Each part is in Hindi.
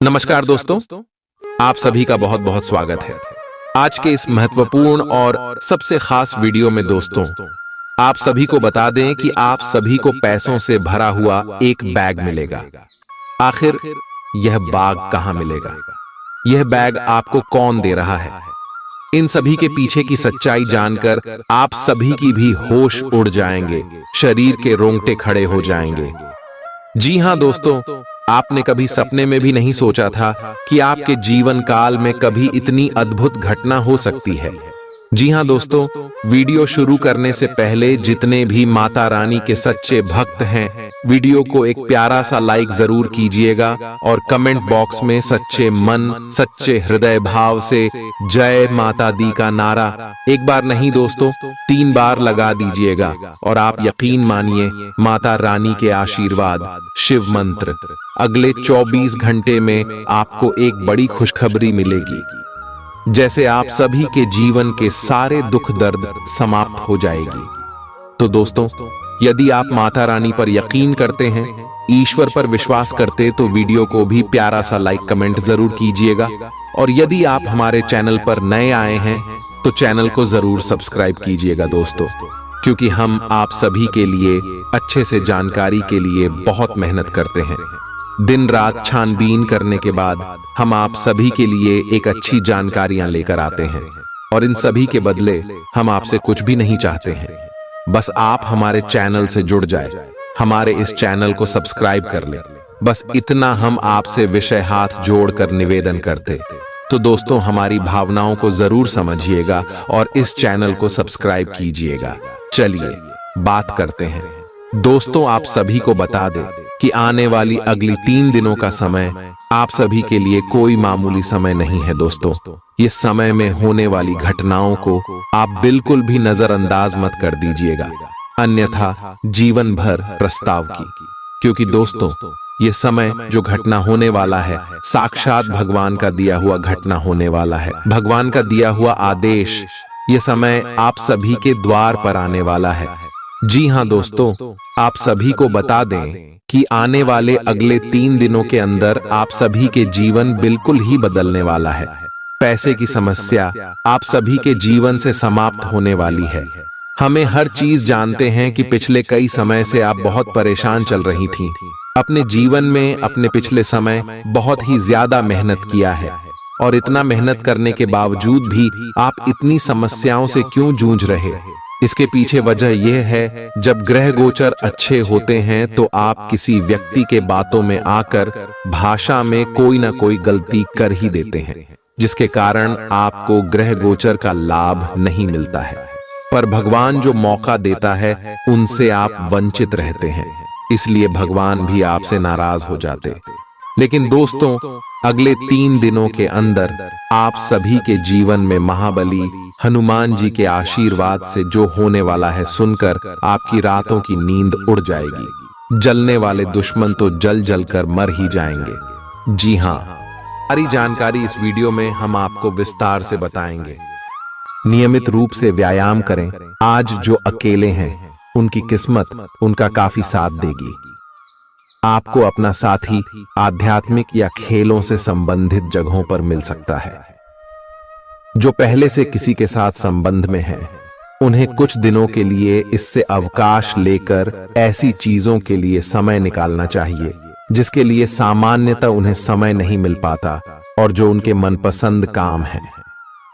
नमस्कार दोस्तों, आप सभी का बहुत बहुत स्वागत है। आज के इस महत्वपूर्ण और सबसे खास वीडियो में दोस्तों, आप सभी को बता दें कि आप सभी को पैसों से भरा हुआ एक बैग मिलेगा। आखिर यह बैग कहां मिलेगा? यह बैग आपको कौन दे रहा है? इन सभी के पीछे की सच्चाई जानकर आप सभी की भी होश उड़ जाएंगे, शरीर के रोंगटे खड़े हो जाएंगे। जी हां दोस्तों, आपने कभी सपने में भी नहीं सोचा था कि आपके जीवन काल में कभी इतनी अद्भुत घटना हो सकती है। जी हां दोस्तों, वीडियो शुरू करने से पहले जितने भी माता रानी के सच्चे भक्त हैं, वीडियो को एक प्यारा सा लाइक जरूर कीजिएगा और कमेंट बॉक्स में सच्चे मन, सच्चे हृदय भाव से जय माता दी का नारा एक बार नहीं दोस्तों 3 बार लगा दीजिएगा और आप यकीन मानिए माता रानी के आशीर्वाद, शिव मंत्र अगले 24 घंटे में आपको एक बड़ी खुशखबरी मिलेगी। जैसे आप सभी के जीवन के सारे दुख दर्द समाप्त हो जाएगी। तो दोस्तों, यदि आप माता रानी पर यकीन करते हैं, ईश्वर पर विश्वास करते तो वीडियो को भी प्यारा सा लाइक कमेंट जरूर कीजिएगा और यदि आप हमारे चैनल पर नए आए हैं तो चैनल को जरूर सब्सक्राइब कीजिएगा दोस्तों, क्योंकि हम आप सभी के लिए अच्छे से जानकारी के लिए बहुत मेहनत करते हैं। दिन रात छानबीन करने के बाद हम आप सभी के लिए एक अच्छी जानकारियां लेकर आते हैं और इन सभी के बदले हम आपसे कुछ भी नहीं चाहते हैं। बस आप हमारे चैनल से जुड़ जाए, हमारे इस चैनल को सब्सक्राइब कर ले। बस इतना हम आपसे विषय हाथ जोड़कर निवेदन करते। तो दोस्तों, हमारी भावनाओं को जरूर समझिएगा और इस चैनल को सब्सक्राइब कीजिएगा। चलिए बात करते हैं। दोस्तों, आप सभी को बता दें कि आने वाली अगली 3 दिनों का समय आप सभी के लिए कोई मामूली समय नहीं है दोस्तों। ये समय में होने वाली घटनाओं को आप बिल्कुल भी नजरअंदाज मत कर दीजिएगा, अन्यथा जीवन भर प्रस्ताव की। क्योंकि दोस्तों, ये समय जो घटना होने वाला है साक्षात भगवान का दिया हुआ घटना होने वाला है, भगवान का दिया हुआ आदेश। ये समय आप सभी के द्वार पर आने वाला है। जी हां दोस्तों, आप सभी को बता दें कि आने वाले अगले 3 दिनों के अंदर आप सभी के जीवन बिल्कुल ही बदलने वाला है। पैसे की समस्या आप सभी के जीवन से समाप्त होने वाली है। हमें हर चीज जानते हैं कि पिछले कई समय से आप बहुत परेशान चल रही थीं। अपने जीवन में अपने पिछले समय बहुत ही ज्यादा मेहनत किया है और इतना मेहनत करने के बावजूद भी आप इतनी समस्याओं से क्यों जूझ रहे? इसके पीछे वजह यह है, जब ग्रह गोचर अच्छे होते हैं तो आप किसी व्यक्ति के बातों में आकर भाषा में कोई ना कोई गलती कर ही देते हैं, जिसके कारण आपको ग्रह गोचर का लाभ नहीं मिलता है। पर भगवान जो मौका देता है उनसे आप वंचित रहते हैं, इसलिए भगवान भी आपसे नाराज हो जाते। लेकिन दोस्तों, अगले 3 दिनों के अंदर आप सभी के जीवन में महाबली हनुमान जी के आशीर्वाद से जो होने वाला है सुनकर आपकी रातों की नींद उड़ जाएगी। जलने वाले दुश्मन तो जल जल कर मर ही जाएंगे। जी हां, सारी जानकारी इस वीडियो में हम आपको विस्तार से बताएंगे। नियमित रूप से व्यायाम करें। आज जो अकेले हैं उनकी किस्मत उनका काफी साथ देगी। आपको अपना साथी आध्यात्मिक या खेलों से संबंधित जगहों पर मिल सकता है। जो पहले से किसी के साथ संबंध में हैं, उन्हें कुछ दिनों के लिए इससे अवकाश लेकर ऐसी चीजों के लिए समय निकालना चाहिए जिसके लिए सामान्यतः उन्हें समय नहीं मिल पाता और जो उनके मनपसंद काम है।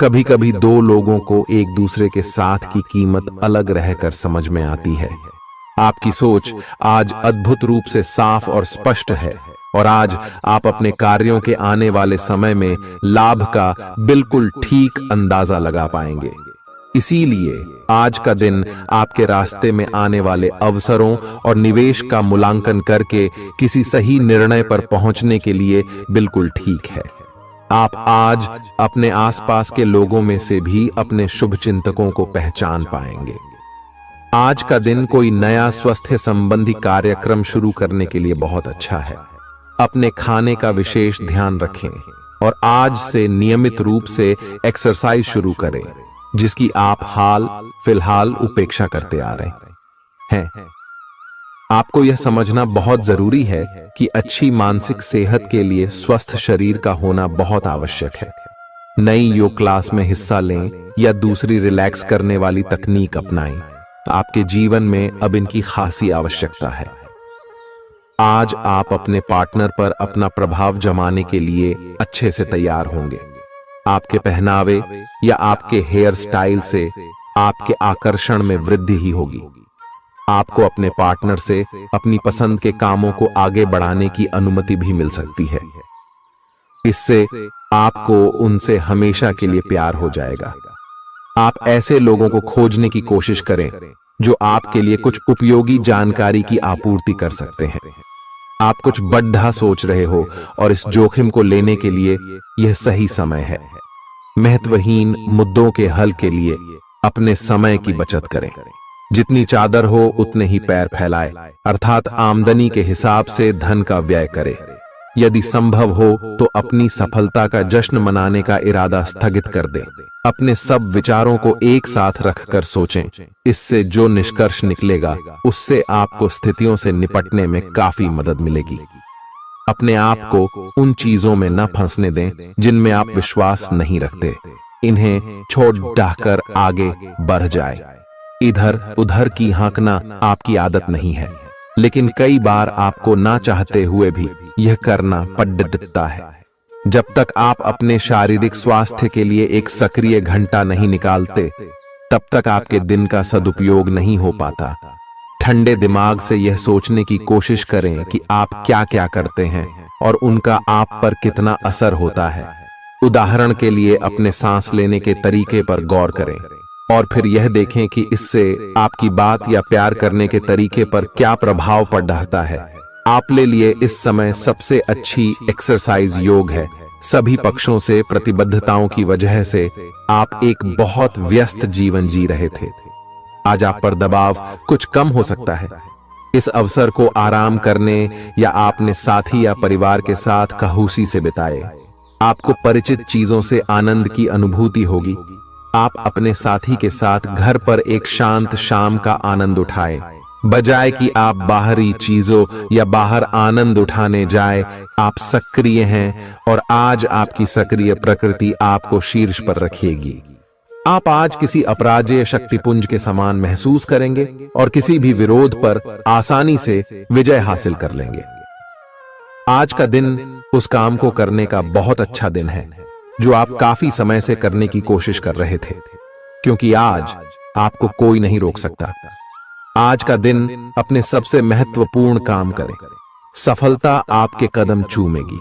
कभी कभी 2 लोगों को एक दूसरे के साथ की कीमत अलग रहकर समझ में आती है। आपकी सोच आज अद्भुत रूप से साफ और स्पष्ट है और आज आप अपने कार्यों के आने वाले समय में लाभ का बिल्कुल ठीक अंदाजा लगा पाएंगे। इसीलिए आज का दिन आपके रास्ते में आने वाले अवसरों और निवेश का मूल्यांकन करके किसी सही निर्णय पर पहुंचने के लिए बिल्कुल ठीक है। आप आज अपने आसपास के लोगों में से भी अपने शुभचिंतकों को पहचान पाएंगे। आज का दिन कोई नया स्वास्थ्य संबंधी कार्यक्रम शुरू करने के लिए बहुत अच्छा है। अपने खाने का विशेष ध्यान रखें और आज से नियमित रूप से एक्सरसाइज शुरू करें, जिसकी आप हाल फिलहाल उपेक्षा करते आ रहे हैं। आपको यह समझना बहुत जरूरी है कि अच्छी मानसिक सेहत के लिए स्वस्थ शरीर का होना बहुत आवश्यक है। नई योग क्लास में हिस्सा लें या दूसरी रिलैक्स करने वाली तकनीक अपनाएं, आपके जीवन में अब इनकी खासी आवश्यकता है। आज आप अपने पार्टनर पर अपना प्रभाव जमाने के लिए अच्छे से तैयार होंगे। आपके पहनावे या आपके हेयर स्टाइल से आपके आकर्षण में वृद्धि ही होगी। आपको अपने पार्टनर से अपनी पसंद के कामों को आगे बढ़ाने की अनुमति भी मिल सकती है। इससे आपको उनसे हमेशा के लिए प्यार हो जाएगा। आप ऐसे लोगों को खोजने की कोशिश करें जो आपके लिए कुछ उपयोगी जानकारी की आपूर्ति कर सकते हैं। आप कुछ बड़ा सोच रहे हो और इस जोखिम को लेने के लिए यह सही समय है। महत्वहीन मुद्दों के हल के लिए अपने समय की बचत करें। जितनी चादर हो उतने ही पैर फैलाए, अर्थात आमदनी के हिसाब से धन का व्यय करें। यदि संभव हो तो अपनी सफलता का जश्न मनाने का इरादा स्थगित कर दें। अपने सब विचारों को एक साथ रखकर सोचें। इससे जो निष्कर्ष निकलेगा उससे आपको स्थितियों से निपटने में काफी मदद मिलेगी। अपने आप को उन चीजों में न फंसने दें जिनमें आप विश्वास नहीं रखते। इन्हें छोड़ डाहकर आगे बढ़ जाए। इधर उधर की हाँकना आपकी आदत नहीं है, लेकिन कई बार आपको ना चाहते हुए भी यह करना पड़ता है। जब तक आप अपने शारीरिक स्वास्थ्य के लिए एक सक्रिय घंटा नहीं निकालते, तब तक आपके दिन का सदुपयोग नहीं हो पाता। ठंडे दिमाग से यह सोचने की कोशिश करें कि आप क्या क्या करते हैं और उनका आप पर कितना असर होता है। उदाहरण के लिए अपने सांस लेने के तरीके पर गौर करें और फिर यह देखें कि इससे आपकी बात या प्यार करने के तरीके पर क्या प्रभाव पड़ रहा है। आपके लिए इस समय सबसे अच्छी एक्सरसाइज योग है। सभी पक्षों से प्रतिबद्धताओं की वजह से आप एक बहुत व्यस्त जीवन जी रहे थे। आज आप पर दबाव कुछ कम हो सकता है। इस अवसर को आराम करने या अपने साथी या परिवार के साथ खहूसी से बिताए। आपको परिचित चीजों से आनंद की अनुभूति होगी। आप अपने साथी के साथ घर पर एक शांत शाम का आनंद उठाएं, बजाय कि आप बाहरी चीजों या बाहर आनंद उठाने जाए। आप सक्रिय हैं और आज आपकी सक्रिय प्रकृति आपको शीर्ष पर रखेगी। आप आज किसी अपराजेय शक्तिपुंज के समान महसूस करेंगे और किसी भी विरोध पर आसानी से विजय हासिल कर लेंगे। आज का दिन उस काम को करने का बहुत अच्छा दिन है जो आप काफी समय से करने की कोशिश कर रहे थे, क्योंकि आज आपको कोई नहीं रोक सकता। आज का दिन अपने सबसे महत्वपूर्ण काम करें। सफलता आपके कदम चूमेगी।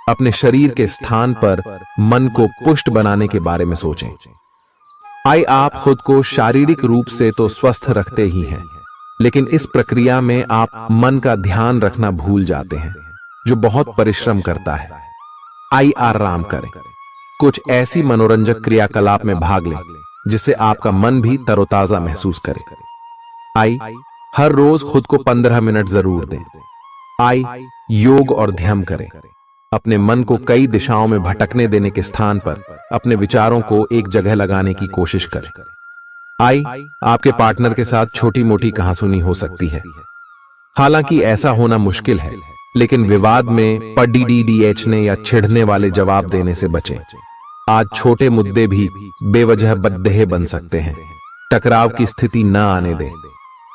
अपने शरीर के स्थान पर मन को पुष्ट बनाने के बारे में सोचें। आप खुद को शारीरिक रूप से तो स्वस्थ रखते ही हैं, लेकिन इस प्रक्रिया में आप मन का ध्यान रखना भूल जाते हैं, जो बहुत परिश्रम करता है। आराम करें। कुछ ऐसी मनोरंजक क्रियाकलाप में भाग लें जिससे आपका मन भी तरोताजा महसूस करे। हर रोज खुद को 15 मिनट जरूर दें। योग और ध्यान करें। अपने मन को कई दिशाओं में भटकने देने के स्थान पर अपने विचारों को एक जगह लगाने की कोशिश करें। आपके पार्टनर के साथ छोटी मोटी कहासुनी हो सकती है। हालांकि ऐसा होना मुश्किल है, लेकिन विवाद में पढ़ने या छिड़ने वाले जवाब देने से बचें। आज छोटे मुद्दे भी बेवजह बद्देह बन सकते हैं। टकराव की स्थिति न आने दें।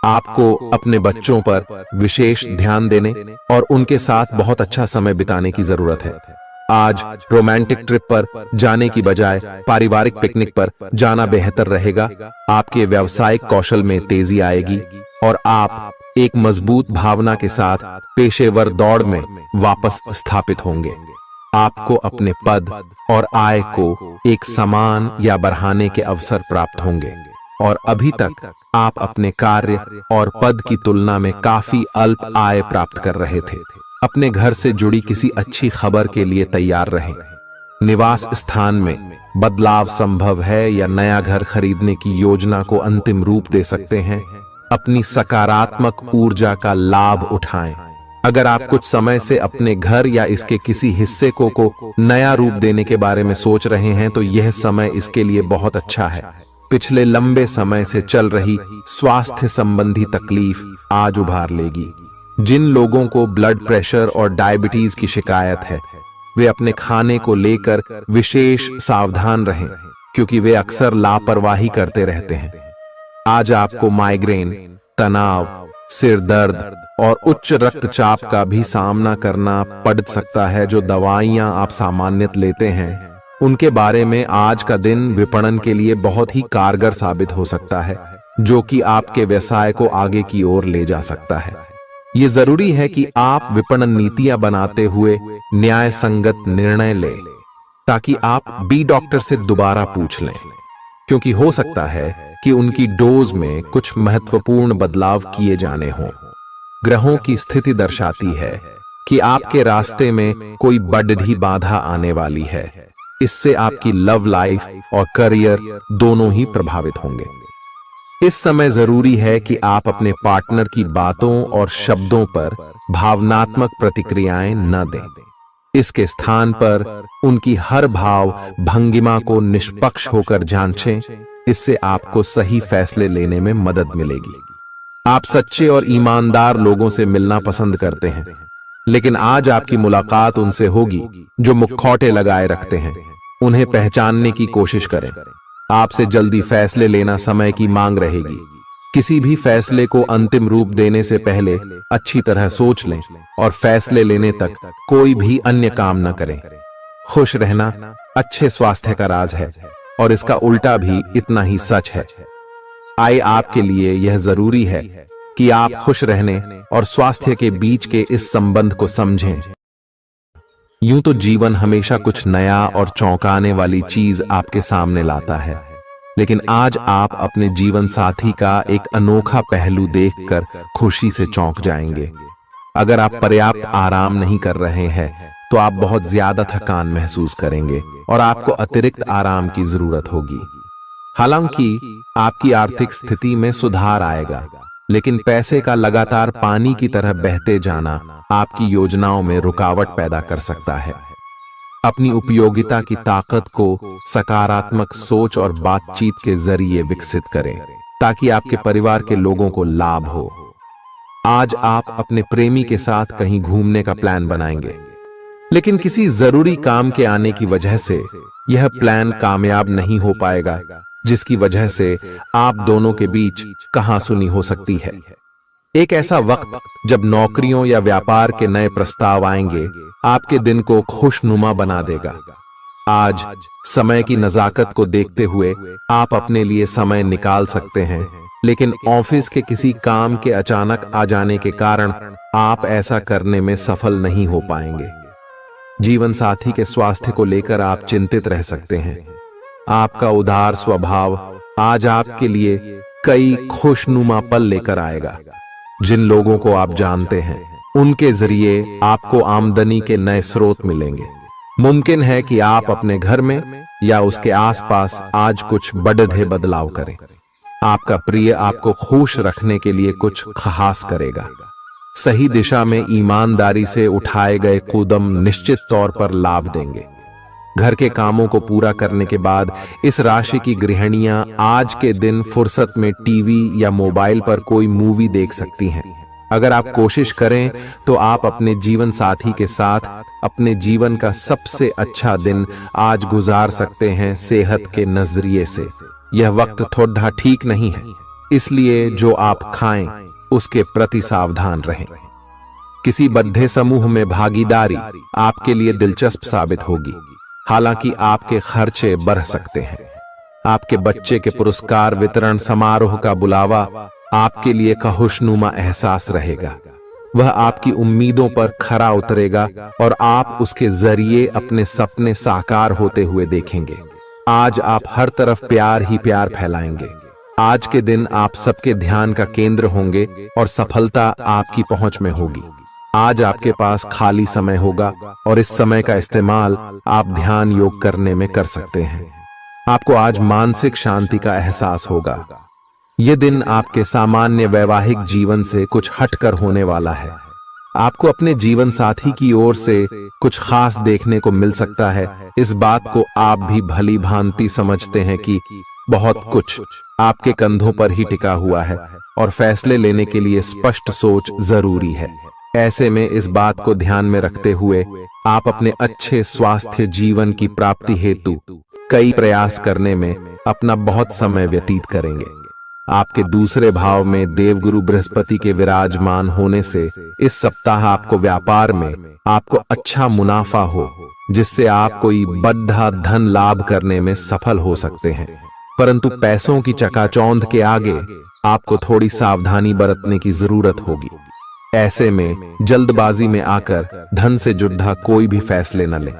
आपको अपने बच्चों पर विशेष ध्यान देने और उनके साथ बहुत अच्छा समय बिताने की जरूरत है। आज रोमांटिक ट्रिप पर जाने की बजाय पारिवारिक पिकनिक पर जाना बेहतर रहेगा। आपके व्यावसायिक कौशल में तेजी आएगी और आप एक मजबूत भावना के साथ पेशेवर दौड़ में वापस स्थापित होंगे। आपको अपने पद और आय को एक समान या बढ़ाने के अवसर प्राप्त होंगे और अभी तक आप अपने कार्य और पद की तुलना में काफी अल्प आय प्राप्त कर रहे थे। अपने घर से जुड़ी किसी अच्छी खबर के लिए तैयार रहें। निवास स्थान में बदलाव संभव है या नया घर खरीदने की योजना को अंतिम रूप दे सकते हैं। अपनी सकारात्मक ऊर्जा का लाभ उठाएं। अगर आप कुछ समय से अपने घर या इसके किसी हिस्से को नया रूप देने के बारे में सोच रहे हैं तो यह समय इसके लिए बहुत अच्छा है। पिछले लंबे समय से चल रही स्वास्थ्य संबंधी तकलीफ आज उभार लेगी। जिन लोगों को ब्लड प्रेशर और डायबिटीज की शिकायत है, वे अपने खाने को लेकर विशेष सावधान रहें, क्योंकि वे अक्सर लापरवाही करते रहते हैं। आज आपको माइग्रेन, तनाव, सिर दर्द और उच्च रक्तचाप का भी सामना करना पड़ सकता है। जो दवाइयां आप सामान्यतः लेते हैं, उनके बारे में आज का दिन विपणन के लिए बहुत ही कारगर साबित हो सकता है, जो कि आपके व्यवसाय को आगे की ओर ले जा सकता है। ये जरूरी है कि आप विपणन नीतियां बनाते हुए न्याय संगत निर्णय लें, ताकि आप बी डॉक्टर से दोबारा पूछ लें, क्योंकि हो सकता है कि उनकी डोज में कुछ महत्वपूर्ण बदलाव किए जाने हों। ग्रहों की स्थिति दर्शाती है कि आपके रास्ते में कोई बड़ी बाधा आने वाली है। इससे आपकी लव लाइफ और करियर दोनों ही प्रभावित होंगे। इस समय जरूरी है कि आप अपने पार्टनर की बातों और शब्दों पर भावनात्मक प्रतिक्रियाएं न दें। इसके स्थान पर उनकी हर भाव भंगिमा को निष्पक्ष होकर जांचें। इससे आपको सही फैसले लेने में मदद मिलेगी। आप सच्चे और ईमानदार लोगों से मिलना पसंद करते हैं, लेकिन आज आपकी मुलाकात उनसे होगी जो मुखौटे लगाए रखते हैं। उन्हें पहचानने की कोशिश करें। आपसे जल्दी फैसले लेना समय की मांग रहेगी। किसी भी फैसले को अंतिम रूप देने से पहले अच्छी तरह सोच लें और फैसले लेने तक कोई भी अन्य काम न करें। खुश रहना अच्छे स्वास्थ्य का राज है, और इसका उल्टा भी इतना ही सच है। आए आपके लिए यह जरूरी है कि आप खुश रहने और स्वास्थ्य के बीच के इस संबंध को समझें। यूं तो जीवन हमेशा कुछ नया और चौंकाने वाली चीज आपके सामने लाता है, लेकिन आज आप अपने जीवन साथी का एक अनोखा पहलू देखकर खुशी से चौंक जाएंगे। अगर आप पर्याप्त आराम नहीं कर रहे हैं, तो आप बहुत ज्यादा थकान महसूस करेंगे और आपको अतिरिक्त आराम की जरूरत होगी। हालांकि आपकी आर्थिक स्थिति में सुधार आएगा, लेकिन पैसे का लगातार पानी की तरह बहते जाना आपकी योजनाओं में रुकावट पैदा कर सकता है। अपनी उपयोगिता की ताकत को सकारात्मक सोच और बातचीत के जरिए विकसित करें, ताकि आपके परिवार के लोगों को लाभ हो। आज आप अपने प्रेमी के साथ कहीं घूमने का प्लान बनाएंगे, लेकिन किसी जरूरी काम के आने की वजह से यह प्लान कामयाब नहीं हो पाएगा, जिसकी वजह से आप दोनों के बीच कहासुनी हो सकती है। एक ऐसा वक्त जब नौकरियों या व्यापार के नए प्रस्ताव आएंगे, आपके दिन को खुशनुमा बना देगा। आज समय की नजाकत को देखते हुए आप अपने लिए समय निकाल सकते हैं, लेकिन ऑफिस के किसी काम के अचानक आ जाने के कारण आप ऐसा करने में सफल नहीं हो पाएंगे। जीवन साथी के स्वास्थ्य को लेकर आप चिंतित रह सकते हैं। आपका उदार स्वभाव आज आपके लिए कई खुशनुमा पल लेकर आएगा। जिन लोगों को आप जानते हैं, उनके जरिए आपको आमदनी के नए स्रोत मिलेंगे। मुमकिन है कि आप अपने घर में या उसके आसपास आज कुछ बड़े बदलाव करें। आपका प्रिय आपको खुश रखने के लिए कुछ खास करेगा। सही दिशा में ईमानदारी से उठाए गए कदम निश्चित तौर पर लाभ देंगे। घर के कामों को पूरा करने के बाद इस राशि की गृहिणियां आज के दिन फुर्सत में टीवी या मोबाइल पर कोई मूवी देख सकती हैं। अगर आप कोशिश करें तो आप अपने जीवन साथी के साथ अपने जीवन का सबसे अच्छा दिन आज गुजार सकते हैं। सेहत के नजरिए से यह वक्त थोड़ा ठीक नहीं है, इसलिए जो आप खाएं उसके प्रति सावधान रहें। किसी बद्ध समूह में भागीदारी आपके लिए दिलचस्प साबित होगी, हालांकि आपके खर्चे बढ़ सकते हैं। आपके बच्चे के पुरस्कार वितरण समारोह का बुलावा आपके लिए खुशनुमा एहसास रहेगा। वह आपकी उम्मीदों पर खरा उतरेगा और आप उसके जरिए अपने सपने साकार होते हुए देखेंगे। आज आप हर तरफ प्यार ही प्यार फैलाएंगे। आज के दिन आप सबके ध्यान का केंद्र होंगे और सफलता आपकी पहुंच में होगी। आज आपके पास खाली समय होगा और इस समय का इस्तेमाल आप ध्यान योग करने में कर सकते हैं। आपको आज मानसिक शांति का एहसास होगा। यह दिन आपके सामान्य वैवाहिक जीवन से कुछ हटकर होने वाला है। आपको अपने जीवन साथी की ओर से कुछ खास देखने को मिल सकता है। इस बात को आप भी भली भांति समझते हैं कि बहुत कुछ आपके कंधों पर ही टिका हुआ है और फैसले लेने के लिए स्पष्ट सोच जरूरी है। ऐसे में इस बात को ध्यान में रखते हुए आप अपने अच्छे स्वास्थ्य जीवन की प्राप्ति हेतु कई प्रयास करने में अपना बहुत समय व्यतीत करेंगे। आपके दूसरे भाव में देवगुरु बृहस्पति के विराजमान होने से इस सप्ताह आपको व्यापार में आपको अच्छा मुनाफा हो, जिससे आप कोई बड़ा धन लाभ करने में सफल हो सकते हैं। परंतु पैसों की चकाचौंध के आगे आपको थोड़ी सावधानी बरतने की जरूरत होगी। ऐसे में जल्दबाजी में आकर धन से जुड़ा कोई भी फैसले न लें।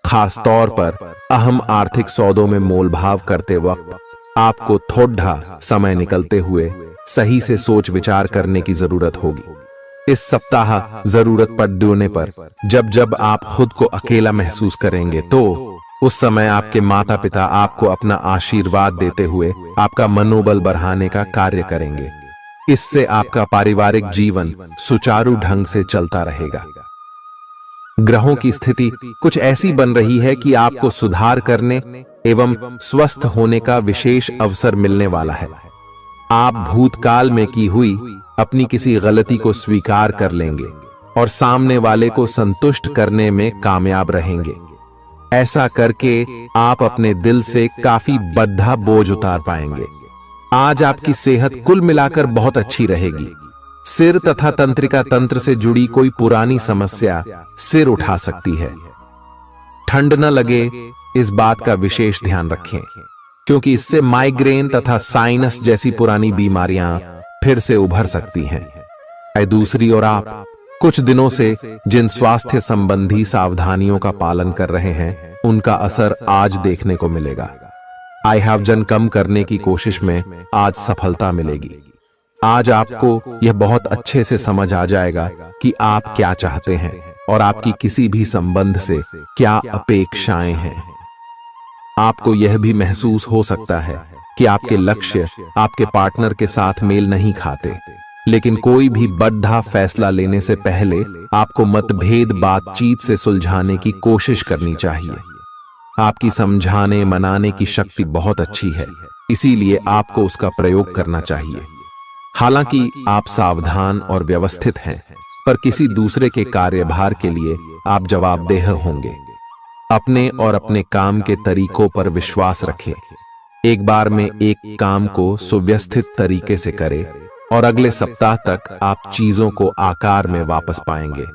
खास तौर पर अहम आर्थिक सौदों में मोलभाव करते वक्त आपको थोड़ा समय निकलते हुए सही से सोच विचार करने की जरूरत होगी। इस सप्ताह जरूरत पड़ने पर जब जब आप खुद को अकेला महसूस करेंगे तो उस समय आपके माता पिता आपको अपना आशीर्वाद देते हुए आपका मनोबल बढ़ाने का कार्य करेंगे। इससे आपका पारिवारिक जीवन सुचारू ढंग से चलता रहेगा। ग्रहों की स्थिति कुछ ऐसी बन रही है कि आपको सुधार करने एवं स्वस्थ होने का विशेष अवसर मिलने वाला है। आप भूतकाल में की हुई अपनी किसी गलती को स्वीकार कर लेंगे और सामने वाले को संतुष्ट करने में कामयाब रहेंगे। ऐसा करके आप अपने दिल से काफी बड़ा बोझ उतार पाएंगे। आज आपकी सेहत कुल मिलाकर बहुत अच्छी रहेगी। सिर तथा तंत्रिका तंत्र से जुड़ी कोई पुरानी समस्या सिर उठा सकती है। ठंड न लगे इस बात का विशेष ध्यान रखें, क्योंकि इससे माइग्रेन तथा साइनस जैसी पुरानी बीमारियां फिर से उभर सकती हैं। दूसरी ओर आप कुछ दिनों से जिन स्वास्थ्य संबंधी सावधानियों का पालन कर रहे हैं, उनका असर आज देखने को मिलेगा। आई हैव जन कम करने की कोशिश में आज सफलता मिलेगी। आज आपको यह बहुत अच्छे से समझ आ जाएगा कि आप क्या चाहते हैं और आपकी किसी भी संबंध से क्या अपेक्षाएं हैं। आपको यह भी महसूस हो सकता है कि आपके लक्ष्य आपके पार्टनर के साथ मेल नहीं खाते, लेकिन कोई भी बड़ा फैसला लेने से पहले आपको मतभेद बातचीत से सुलझाने की कोशिश करनी चाहिए। आपकी समझाने मनाने की शक्ति बहुत अच्छी है, इसीलिए आपको उसका प्रयोग करना चाहिए। हालांकि आप सावधान और व्यवस्थित हैं, पर किसी दूसरे के कार्यभार के लिए आप जवाबदेह होंगे। अपने और अपने काम के तरीकों पर विश्वास रखें। एक बार में एक काम को सुव्यवस्थित तरीके से करें और अगले सप्ताह तक आप चीजों को आकार में वापस पाएंगे।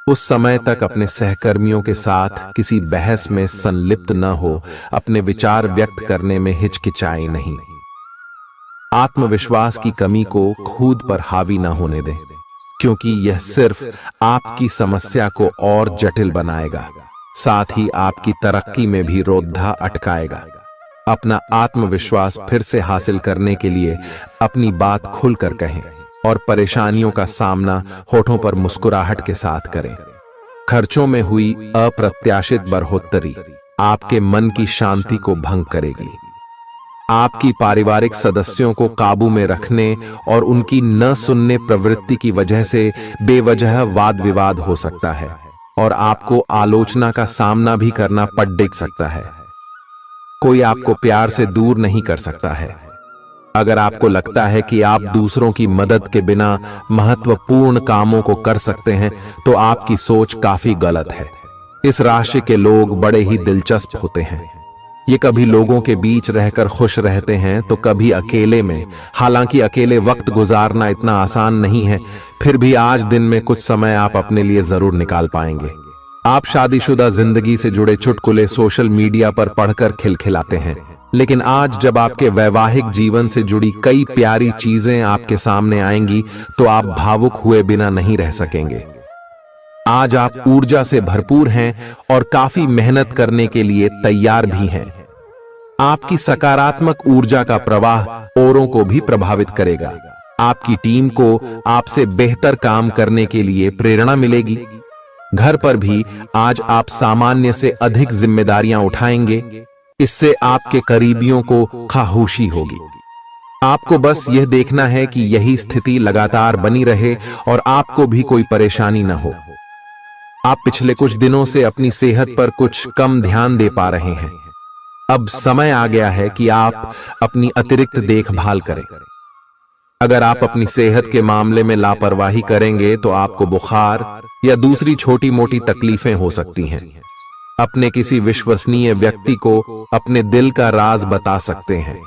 उस समय तक अपने सहकर्मियों के साथ किसी बहस में संलिप्त न हो, अपने विचार व्यक्त करने में हिचकिचाएं नहीं। आत्मविश्वास की कमी को खुद पर हावी न होने दें, क्योंकि यह सिर्फ आपकी समस्या को और जटिल बनाएगा, साथ ही आपकी तरक्की में भी रोधा अटकाएगा। अपना आत्मविश्वास फिर से हासिल करने के लिए अपनी बात खुलकर कहें और परेशानियों का सामना होठों पर मुस्कुराहट के साथ करें। खर्चों में हुई अप्रत्याशित बढ़ोतरी आपके मन की शांति को भंग करेगी। आपकी पारिवारिक सदस्यों को काबू में रखने और उनकी न सुनने प्रवृत्ति की वजह से बेवजह वाद विवाद हो सकता है और आपको आलोचना का सामना भी करना पड़ सकता है। कोई आपको प्यार से दूर नहीं कर सकता है। अगर आपको लगता है कि आप दूसरों की मदद के बिना महत्वपूर्ण कामों को कर सकते हैं, तो आपकी सोच काफी गलत है। इस राशि के लोग बड़े ही दिलचस्प होते हैं। ये कभी लोगों के बीच रहकर खुश रहते हैं तो कभी अकेले में। हालांकि अकेले वक्त गुजारना इतना आसान नहीं है, फिर भी आज दिन में कुछ समय आप अपने लिए जरूर निकाल पाएंगे। आप शादीशुदा जिंदगी से जुड़े चुटकुले सोशल मीडिया पर पढ़कर खिलखिलाते हैं, लेकिन आज जब आपके वैवाहिक जीवन से जुड़ी कई प्यारी चीजें आपके सामने आएंगी तो आप भावुक हुए बिना नहीं रह सकेंगे। आज आप ऊर्जा से भरपूर हैं और काफी मेहनत करने के लिए तैयार भी हैं। आपकी सकारात्मक ऊर्जा का प्रवाह औरों को भी प्रभावित करेगा। आपकी टीम को आपसे बेहतर काम करने के लिए प्रेरणा मिलेगी। घर पर भी आज आप सामान्य से अधिक जिम्मेदारियां उठाएंगे। इससे आपके करीबियों को खामोशी होगी। आपको बस यह देखना है कि यही स्थिति लगातार बनी रहे और आपको भी कोई परेशानी न हो। आप पिछले कुछ दिनों से अपनी सेहत पर कुछ कम ध्यान दे पा रहे हैं। अब समय आ गया है कि आप अपनी अतिरिक्त देखभाल करें। अगर आप अपनी सेहत के मामले में लापरवाही करेंगे तो आपको बुखार या दूसरी छोटी मोटी तकलीफें हो सकती हैं। अपने किसी विश्वसनीय व्यक्ति को अपने दिल का राज बता सकते हैं।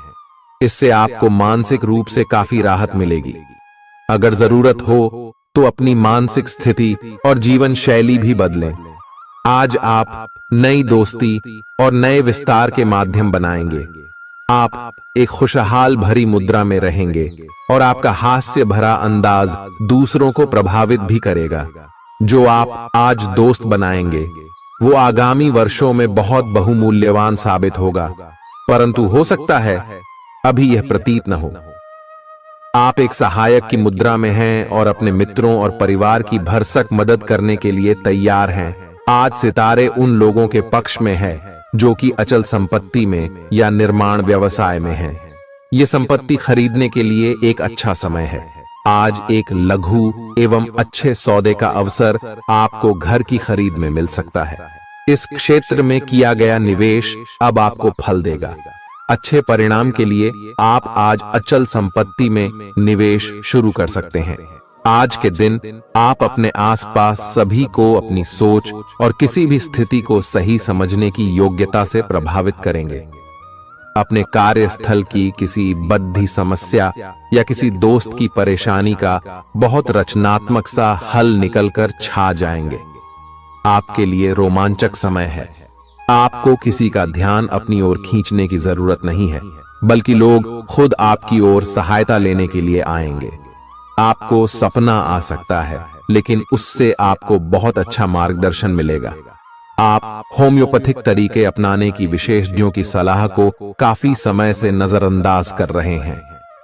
इससे आपको मानसिक रूप से काफी राहत मिलेगी। अगर जरूरत हो तो अपनी मानसिक स्थिति और जीवन शैली भी बदलें। आज आप नई दोस्ती और नए विस्तार के माध्यम बनाएंगे। आप एक खुशहाल भरी मुद्रा में रहेंगे और आपका हास्य भरा अंदाज दूसरों को प्रभावित भी करेगा। जो आप आज दोस्त बनाएंगे वो आगामी वर्षों में बहुत बहुमूल्यवान साबित होगा, परंतु हो सकता है अभी यह प्रतीत न हो। आप एक सहायक की मुद्रा में हैं और अपने मित्रों और परिवार की भरसक मदद करने के लिए तैयार हैं। आज सितारे उन लोगों के पक्ष में है जो कि अचल संपत्ति में या निर्माण व्यवसाय में हैं। ये संपत्ति खरीदने के लिए एक अच्छा समय है। आज एक लघु एवं अच्छे सौदे का अवसर आपको घर की खरीद में मिल सकता है। इस क्षेत्र में किया गया निवेश अब आपको फल देगा। अच्छे परिणाम के लिए आप आज अचल संपत्ति में निवेश शुरू कर सकते हैं। आज के दिन आप अपने आसपास सभी को अपनी सोच और किसी भी स्थिति को सही समझने की योग्यता से प्रभावित करेंगे। अपने कार्यस्थल की किसी बद्धी समस्या या किसी दोस्त की परेशानी का बहुत रचनात्मक सा हल निकलकर छा जाएंगे। आपके लिए रोमांचक समय है। आपको किसी का ध्यान अपनी ओर खींचने की जरूरत नहीं है, बल्कि लोग खुद आपकी ओर सहायता लेने के लिए आएंगे। आपको सपना आ सकता है, लेकिन उससे आपको बहुत अच्छा मार्गदर्शन मिलेगा। आप होम्योपैथिक तरीके अपनाने की विशेषज्ञों की सलाह को काफी समय से नजरअंदाज कर रहे हैं।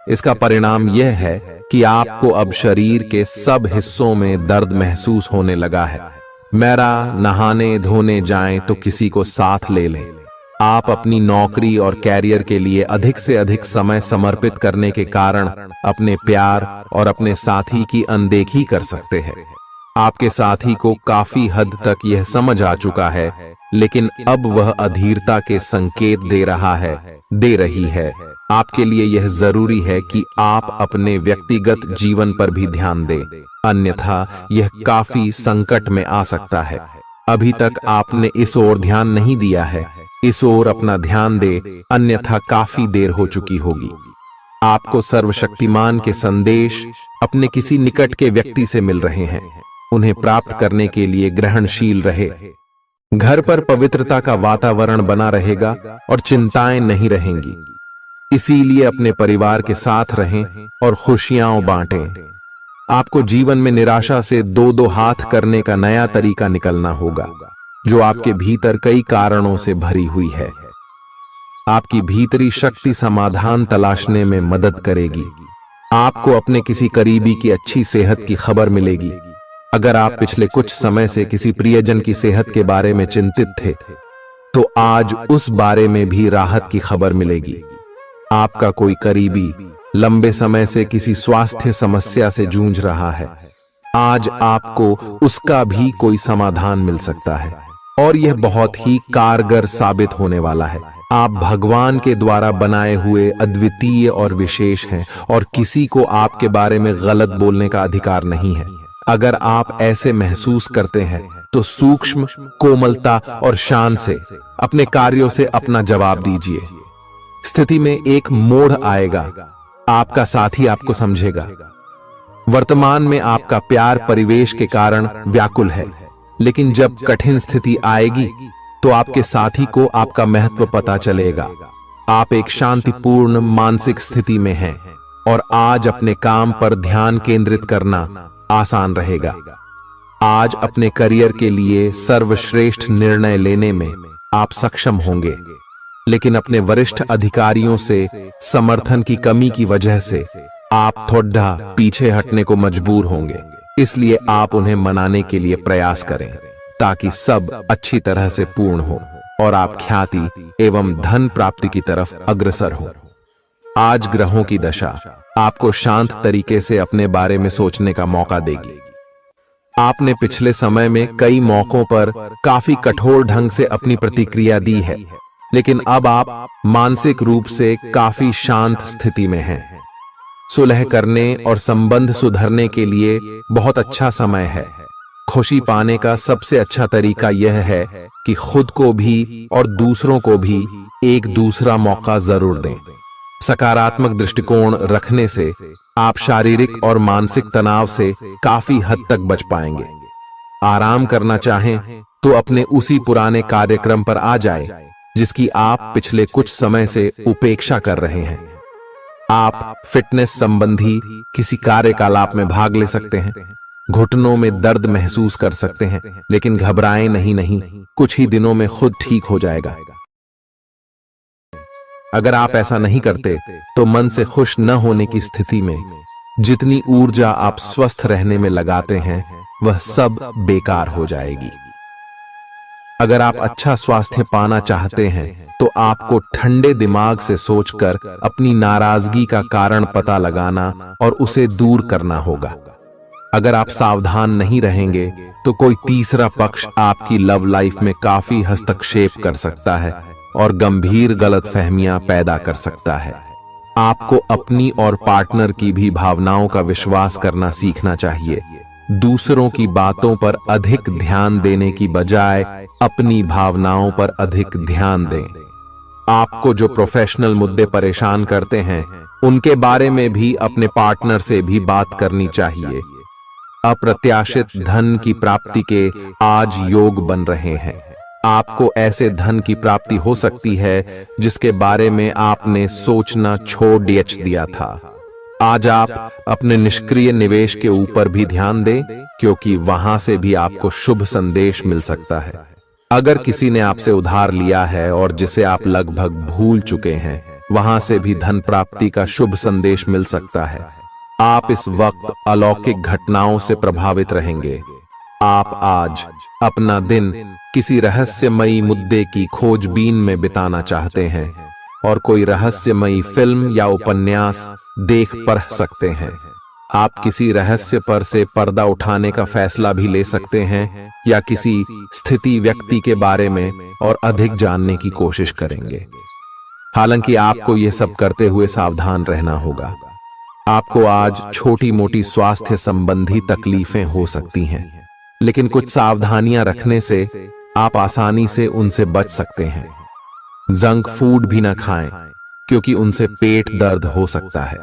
इसका परिणाम यह है कि आपको अब शरीर के सब हिस्सों में दर्द महसूस होने लगा है। मेरा नहाने धोने जाएं तो किसी को साथ ले लें। आप अपनी नौकरी और कैरियर के लिए अधिक से अधिक समय समर्पित करने के कारण अपने प्यार और अपने साथी की अनदेखी कर सकते हैं। आपके साथी को काफी हद तक यह समझ आ चुका है, लेकिन अब वह अधीरता के संकेत दे रही है। आपके लिए यह जरूरी है कि आप अपने व्यक्तिगत जीवन पर भी ध्यान दें, अन्यथा यह काफी संकट में आ सकता है। अभी तक आपने इस ओर ध्यान नहीं दिया है, इस ओर अपना ध्यान दे, अन्यथा काफी देर हो चुकी होगी। आपको सर्वशक्तिमान के संदेश अपने किसी निकट के व्यक्ति से मिल रहे हैं। उन्हें प्राप्त करने के लिए ग्रहणशील रहे। घर पर पवित्रता का वातावरण बना रहेगा और चिंताएं नहीं रहेंगी। इसीलिए अपने परिवार के साथ रहें और खुशियां बांटें। आपको जीवन में निराशा से दो हाथ करने का नया तरीका निकलना होगा, जो आपके भीतर कई कारणों से भरी हुई है। आपकी भीतरी शक्ति समाधान तलाशने में मदद करेगी। आपको अपने किसी करीबी की अच्छी सेहत की खबर मिलेगी। अगर आप पिछले कुछ समय से किसी प्रियजन की सेहत के बारे में चिंतित थे, तो आज उस बारे में भी राहत की खबर मिलेगी। आपका कोई करीबी लंबे समय से किसी स्वास्थ्य समस्या से जूझ रहा है, आज आपको उसका भी कोई समाधान मिल सकता है और यह बहुत ही कारगर साबित होने वाला है। आप भगवान के द्वारा बनाए हुए अद्वितीय और विशेष हैं और किसी को आपके बारे में गलत बोलने का अधिकार नहीं है। अगर आप ऐसे महसूस करते हैं तो सूक्ष्म, कोमलता और शान से अपने कार्यों से अपना जवाब दीजिए। स्थिति में एक मोड़ आएगा, आपका साथी आपको समझेगा। वर्तमान में आपका प्यार परिवेश के कारण व्याकुल है, लेकिन जब कठिन स्थिति आएगी तो आपके साथी को आपका महत्व पता चलेगा। आप एक शांतिपूर्ण मानसिक स्थिति में हैं और आज अपने काम पर ध्यान केंद्रित करना आसान रहेगा। आज अपने करियर के लिए सर्वश्रेष्ठ निर्णय लेने में आप सक्षम होंगे, लेकिन अपने वरिष्ठ अधिकारियों से समर्थन की कमी की वजह से आप थोड़ा पीछे हटने को मजबूर होंगे। इसलिए आप उन्हें मनाने के लिए प्रयास करें ताकि सब अच्छी तरह से पूर्ण हो और आप ख्याति एवं धन प्राप्ति की तरफ अग्रसर हो। आज ग्रहों की दशा आपको शांत तरीके से अपने बारे में सोचने का मौका देगी। आपने पिछले समय में कई मौकों पर काफी कठोर ढंग से अपनी प्रतिक्रिया दी है, लेकिन अब आप मानसिक रूप से काफी शांत स्थिति में हैं। सुलह करने और संबंध सुधरने के लिए बहुत अच्छा समय है। खुशी पाने का सबसे अच्छा तरीका यह है कि खुद को भी और दूसरों को भी एक दूसरा मौका जरूर दें। सकारात्मक दृष्टिकोण रखने से आप शारीरिक और मानसिक तनाव से काफी हद तक बच पाएंगे। आराम करना चाहें तो अपने उसी पुराने कार्यक्रम पर आ जाएं, जिसकी आप पिछले कुछ समय से उपेक्षा कर रहे हैं। आप फिटनेस संबंधी किसी कार्यकलाप में भाग ले सकते हैं। घुटनों में दर्द महसूस कर सकते हैं, लेकिन घबराएं नहीं, कुछ ही दिनों में खुद ठीक हो जाएगा। अगर आप ऐसा नहीं करते तो मन से खुश न होने की स्थिति में जितनी ऊर्जा आप स्वस्थ रहने में लगाते हैं वह सब बेकार हो जाएगी। अगर आप अच्छा स्वास्थ्य पाना चाहते हैं तो आपको ठंडे दिमाग से सोचकर अपनी नाराजगी का कारण पता लगाना और उसे दूर करना होगा। अगर आप सावधान नहीं रहेंगे तो कोई तीसरा पक्ष आपकी लव लाइफ में काफी हस्तक्षेप कर सकता है और गंभीर गलतफहमियां पैदा कर सकता है। आपको अपनी और पार्टनर की भी भावनाओं का विश्वास करना सीखना चाहिए। दूसरों की बातों पर अधिक ध्यान देने की बजाय अपनी भावनाओं पर अधिक ध्यान दें। आपको जो प्रोफेशनल मुद्दे परेशान करते हैं उनके बारे में भी अपने पार्टनर से भी बात करनी चाहिए। अप्रत्याशित धन की प्राप्ति के आज योग बन रहे हैं। आपको ऐसे धन की प्राप्ति हो सकती है जिसके बारे में आपने सोचना छोड़ दिया था। आज आप अपने निष्क्रिय निवेश के ऊपर भी ध्यान दें, क्योंकि वहां से भी आपको शुभ संदेश मिल सकता है। अगर किसी ने आपसे उधार लिया है और जिसे आप लगभग भूल चुके हैं, वहां से भी धन प्राप्ति का शुभ संदेश मिल सकता है। आप इस वक्त अलौकिक घटनाओं से प्रभावित रहेंगे। आप आज अपना दिन किसी रहस्यमयी मुद्दे की खोजबीन में बिताना चाहते हैं और कोई रहस्यमयी फिल्म या उपन्यास देख पढ़ सकते हैं। आप किसी रहस्य पर से पर्दा उठाने का फैसला भी ले सकते हैं या किसी स्थिति व्यक्ति के बारे में और अधिक जानने की कोशिश करेंगे। हालांकि आपको यह सब करते हुए सावधान रहना होगा। आपको आज छोटी मोटी स्वास्थ्य संबंधी तकलीफें हो सकती हैं, लेकिन कुछ सावधानियां रखने से आप आसानी से उनसे बच सकते हैं। जंक फूड भी न खाएं, क्योंकि उनसे पेट दर्द हो सकता है।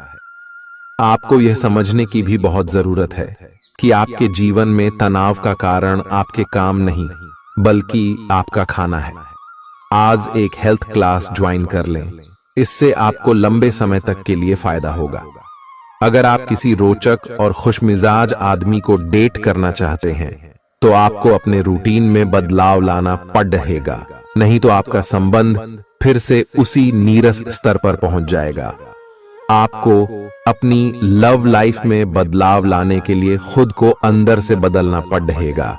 आपको यह समझने की भी बहुत जरूरत है कि आपके जीवन में तनाव का कारण आपके काम नहीं, बल्कि आपका खाना है। आज एक हेल्थ क्लास ज्वाइन कर लें, इससे आपको लंबे समय तक के लिए फायदा होगा। अगर आप किसी रोचक और खुशमिजाज आदमी को डेट करना चाहते हैं तो आपको अपने रूटीन में बदलाव लाना पड़ेगा, नहीं तो आपका संबंध फिर से उसी नीरस स्तर पर पहुंच जाएगा। आपको अपनी लव लाइफ में बदलाव लाने के लिए खुद को अंदर से बदलना पड़ेगा।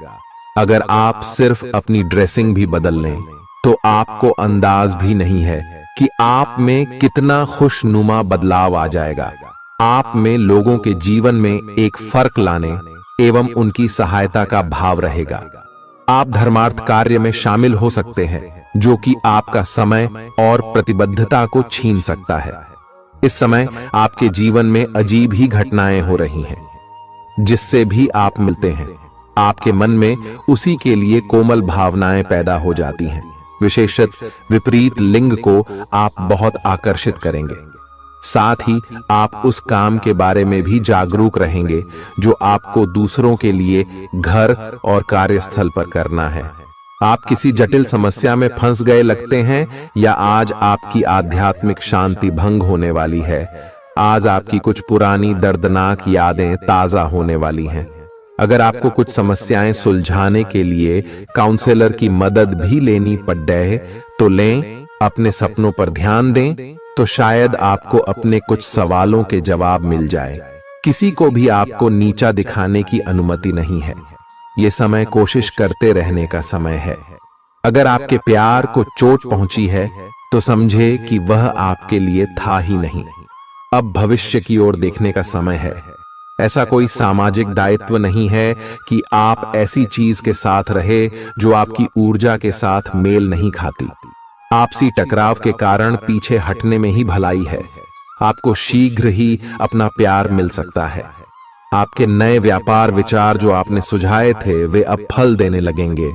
अगर आप सिर्फ अपनी ड्रेसिंग भी बदल लें तो आपको अंदाज भी नहीं है कि आप में कितना खुशनुमा बदलाव आ जाएगा। आप में लोगों के जीवन में एक फर्क लाने एवं उनकी सहायता का भाव रहेगा। आप धर्मार्थ कार्य में शामिल हो सकते हैं, जो कि आपका समय और प्रतिबद्धता को छीन सकता है। इस समय आपके जीवन में अजीब ही घटनाएं हो रही हैं। जिससे भी आप मिलते हैं, आपके मन में उसी के लिए कोमल भावनाएं पैदा हो जाती हैं। विशेषतः विपरीत लिंग को आप बहुत आकर्षित करेंगे। साथ ही आप उस काम के बारे में भी जागरूक रहेंगे जो आपको दूसरों के लिए घर और कार्यस्थल पर करना है। आप किसी जटिल समस्या में फंस गए लगते हैं, या आज आपकी आध्यात्मिक शांति भंग होने वाली है। आज आपकी कुछ पुरानी दर्दनाक यादें ताजा होने वाली हैं। अगर आपको कुछ समस्याएं सुलझाने के लिए काउंसलर की मदद भी लेनी पड़े तो लें। अपने सपनों पर ध्यान दें तो शायद आपको अपने कुछ सवालों के जवाब मिल जाए। किसी को भी आपको नीचा दिखाने की अनुमति नहीं है। ये समय कोशिश करते रहने का समय है। अगर आपके प्यार को चोट पहुंची है तो समझे कि वह आपके लिए था ही नहीं। अब भविष्य की ओर देखने का समय है। ऐसा कोई सामाजिक दायित्व नहीं है कि आप ऐसी चीज के साथ रहे जो आपकी ऊर्जा के साथ मेल नहीं खाती। आपसी टकराव के कारण पीछे हटने में ही भलाई है। आपको शीघ्र ही अपना प्यार मिल सकता है। आपके नए व्यापार विचार जो आपने सुझाए थे वे अब फल देने लगेंगे।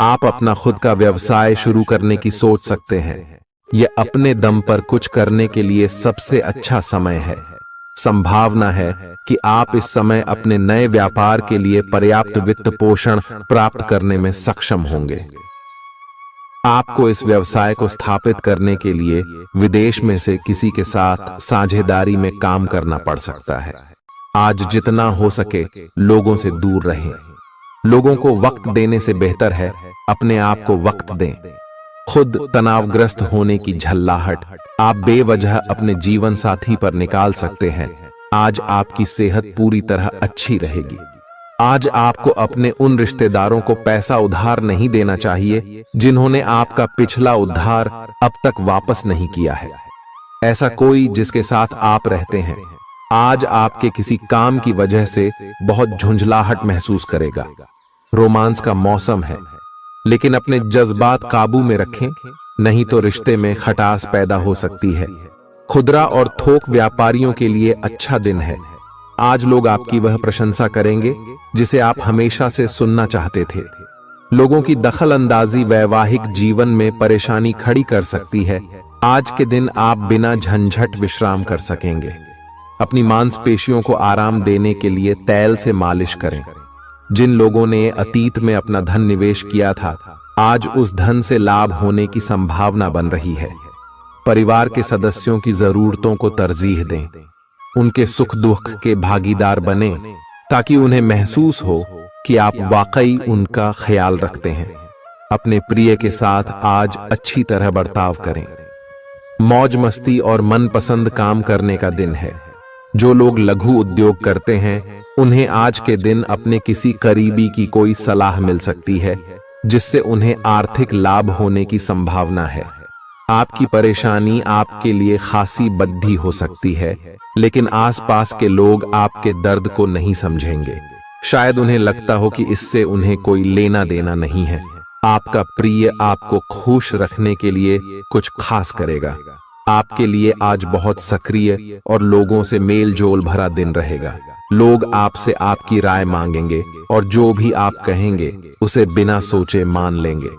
आप अपना खुद का व्यवसाय शुरू करने की सोच सकते हैं। यह अपने दम पर कुछ करने के लिए सबसे अच्छा समय है। संभावना है कि आप इस समय अपने नए व्यापार के लिए पर्याप्त वित्त पोषण प्राप्त करने में सक्षम होंगे। आपको इस व्यवसाय को स्थापित करने के लिए विदेश में से किसी के साथ साझेदारी में काम करना पड़ सकता है। आज जितना हो सके लोगों से दूर रहें। लोगों को वक्त देने से बेहतर है अपने आप को वक्त दें। खुद तनावग्रस्त होने की झल्लाहट आप बेवजह अपने जीवन साथी पर निकाल सकते हैं। आज आपकी सेहत पूरी तरह अच्छी रहेगी। आज आपको अपने उन रिश्तेदारों को पैसा उधार नहीं देना चाहिए जिन्होंने आपका पिछला उधार अब तक वापस नहीं किया है। ऐसा कोई जिसके साथ आप रहते हैं आज आपके किसी काम की वजह से बहुत झुंझलाहट महसूस करेगा। रोमांस का मौसम है, लेकिन अपने जज्बात काबू में रखें, नहीं तो रिश्ते में खटास पैदा हो सकती है। खुदरा और थोक व्यापारियों के लिए अच्छा दिन है। आज लोग आपकी वह प्रशंसा करेंगे जिसे आप हमेशा से सुनना चाहते थे। लोगों की दखल अंदाजी वैवाहिक जीवन में परेशानी खड़ी कर सकती है। आज के दिन आप बिना झंझट विश्राम कर सकेंगे। अपनी मांसपेशियों को आराम देने के लिए तेल से मालिश करें। जिन लोगों ने अतीत में अपना धन निवेश किया था आज उस धन से लाभ होने की संभावना बन रही है। परिवार के सदस्यों की जरूरतों को तरजीह दें। उनके सुख दुख के भागीदार बने ताकि उन्हें महसूस हो कि आप वाकई उनका ख्याल रखते हैं। अपने प्रिय के साथ आज अच्छी तरह बर्ताव करें। मौज मस्ती और मनपसंद काम करने का दिन है। जो लोग लघु उद्योग करते हैं उन्हें आज के दिन अपने किसी करीबी की कोई सलाह मिल सकती है जिससे उन्हें आर्थिक लाभ होने की संभावना है। आपकी परेशानी आपके लिए खासी बद्धी हो सकती है, लेकिन आसपास के लोग आपके दर्द को नहीं समझेंगे। शायद उन्हें लगता हो कि इससे उन्हें कोई लेना देना नहीं है। आपका प्रिय आपको खुश रखने के लिए कुछ खास करेगा। आपके लिए आज बहुत सक्रिय और लोगों से मेल जोल भरा दिन रहेगा। लोग आपसे आपकी राय मांगेंगे और जो भी आप कहेंगे उसे बिना सोचे मान लेंगे।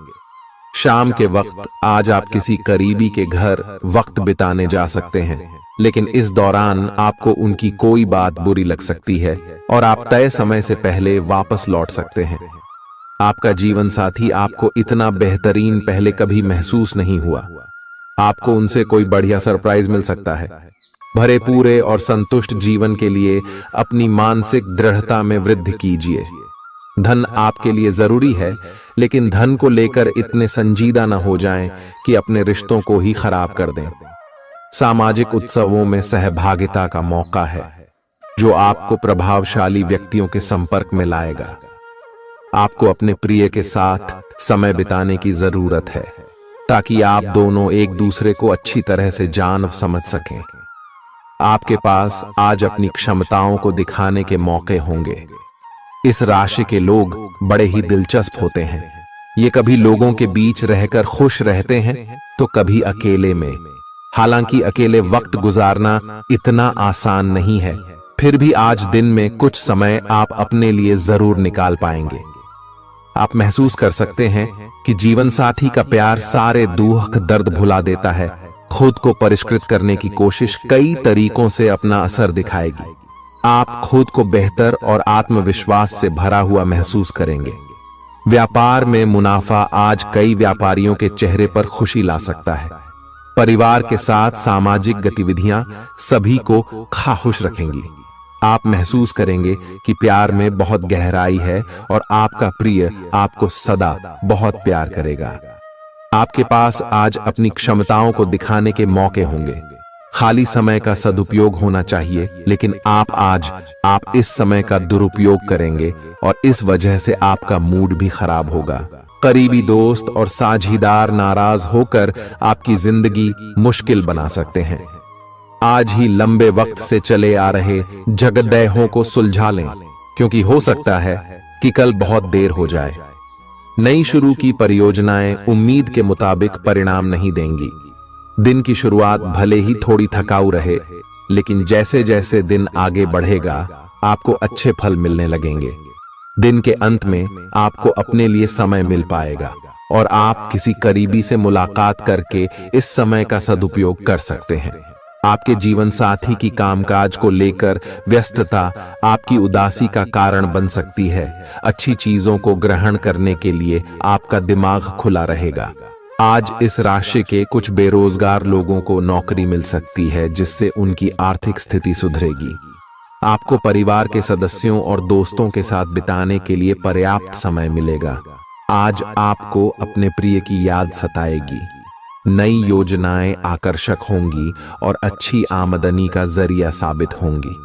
शाम के वक्त आज आप किसी करीबी के घर वक्त बिताने जा सकते हैं, लेकिन इस दौरान आपको उनकी कोई बात बुरी लग सकती है और आप तय समय से पहले वापस लौट सकते हैं। आपका जीवन साथी आपको इतना बेहतरीन पहले कभी महसूस नहीं हुआ। आपको उनसे कोई बढ़िया सरप्राइज मिल सकता है। भरे पूरे और संतुष्ट जीवन के लिए अपनी मानसिक दृढ़ता में वृद्धि कीजिए। धन आपके लिए जरूरी है, लेकिन धन को लेकर इतने संजीदा न हो जाएं कि अपने रिश्तों को ही खराब कर दें। सामाजिक उत्सवों में सहभागिता का मौका है जो आपको प्रभावशाली व्यक्तियों के संपर्क में लाएगा। आपको अपने प्रिय के साथ समय बिताने की जरूरत है ताकि आप दोनों एक दूसरे को अच्छी तरह से जान समझ सकें। आपके पास आज अपनी क्षमताओं को दिखाने के मौके होंगे। इस राशि के लोग बड़े ही दिलचस्प होते हैं। ये कभी लोगों के बीच रहकर खुश रहते हैं तो कभी अकेले में। हालांकि अकेले वक्त गुजारना इतना आसान नहीं है, फिर भी आज दिन में कुछ समय आप अपने लिए जरूर निकाल पाएंगे। आप महसूस कर सकते हैं कि जीवन साथी का प्यार सारे दुख दर्द भुला देता है। खुद को परिष्कृत करने की कोशिश कई तरीकों से अपना असर दिखाएगी। आप खुद को बेहतर और आत्मविश्वास से भरा हुआ महसूस करेंगे। व्यापार में मुनाफा आज कई व्यापारियों के चेहरे पर खुशी ला सकता है। परिवार के साथ सामाजिक गतिविधियां सभी को खुश रखेंगी। आप महसूस करेंगे कि प्यार में बहुत गहराई है और आपका प्रिय आपको सदा बहुत प्यार करेगा। आपके पास आज अपनी क्षमताओं को दिखाने के मौके होंगे। खाली समय का सदुपयोग होना चाहिए, लेकिन आप इस समय का दुरुपयोग करेंगे और इस वजह से आपका मूड भी खराब होगा। करीबी दोस्त और साझीदार नाराज होकर आपकी जिंदगी मुश्किल बना सकते हैं। आज ही लंबे वक्त से चले आ रहे झगड़ों को सुलझा लें, क्योंकि हो सकता है कि कल बहुत देर हो जाए। नई शुरू की परियोजनाएं उम्मीद के मुताबिक परिणाम नहीं देंगी। दिन की शुरुआत भले ही थोड़ी थकाऊ रहे, लेकिन जैसे जैसे दिन आगे बढ़ेगा आपको अच्छे फल मिलने लगेंगे। दिन के अंत में आपको अपने लिए समय मिल पाएगा और आप किसी करीबी से मुलाकात करके इस समय का सदुपयोग कर सकते हैं। आपके जीवन साथी की कामकाज को लेकर व्यस्तता आपकी उदासी का कारण बन सकती है। अच्छी चीजों को ग्रहण करने के लिए आपका दिमाग खुला रहेगा। आज इस राशि के कुछ बेरोजगार लोगों को नौकरी मिल सकती है, जिससे उनकी आर्थिक स्थिति सुधरेगी। आपको परिवार के सदस्यों और दोस्तों के साथ बिताने के लिए पर्याप्त समय मिलेगा। आज आपको अपने प्रिय की याद सताएगी। नई योजनाएं आकर्षक होंगी और अच्छी आमदनी का जरिया साबित होंगी।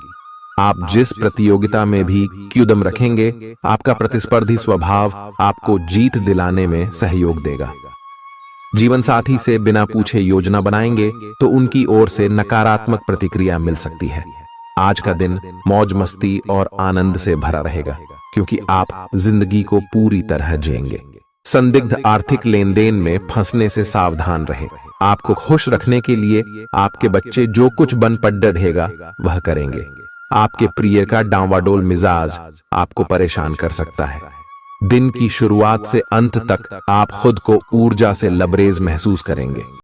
आप जिस प्रतियोगिता में भी कदम रखेंगे, आपका प्रतिस्पर्धी स्वभाव आपको जीत दिलाने में सहयोग देगा। जीवन साथी से बिना पूछे योजना बनाएंगे तो उनकी ओर से नकारात्मक प्रतिक्रिया मिल सकती है। आज का दिन मौज मस्ती और आनंद से भरा रहेगा, क्योंकि आप जिंदगी को पूरी तरह जिएंगे। संदिग्ध आर्थिक लेन देन में फंसने से सावधान रहे। आपको खुश रखने के लिए आपके बच्चे जो कुछ बन पढ़ रहेगा वह करेंगे। आपके प्रिय का डांवाडोल मिजाज आपको परेशान कर सकता है। दिन की शुरुआत से अंत तक आप खुद को ऊर्जा से लबरेज महसूस करेंगे।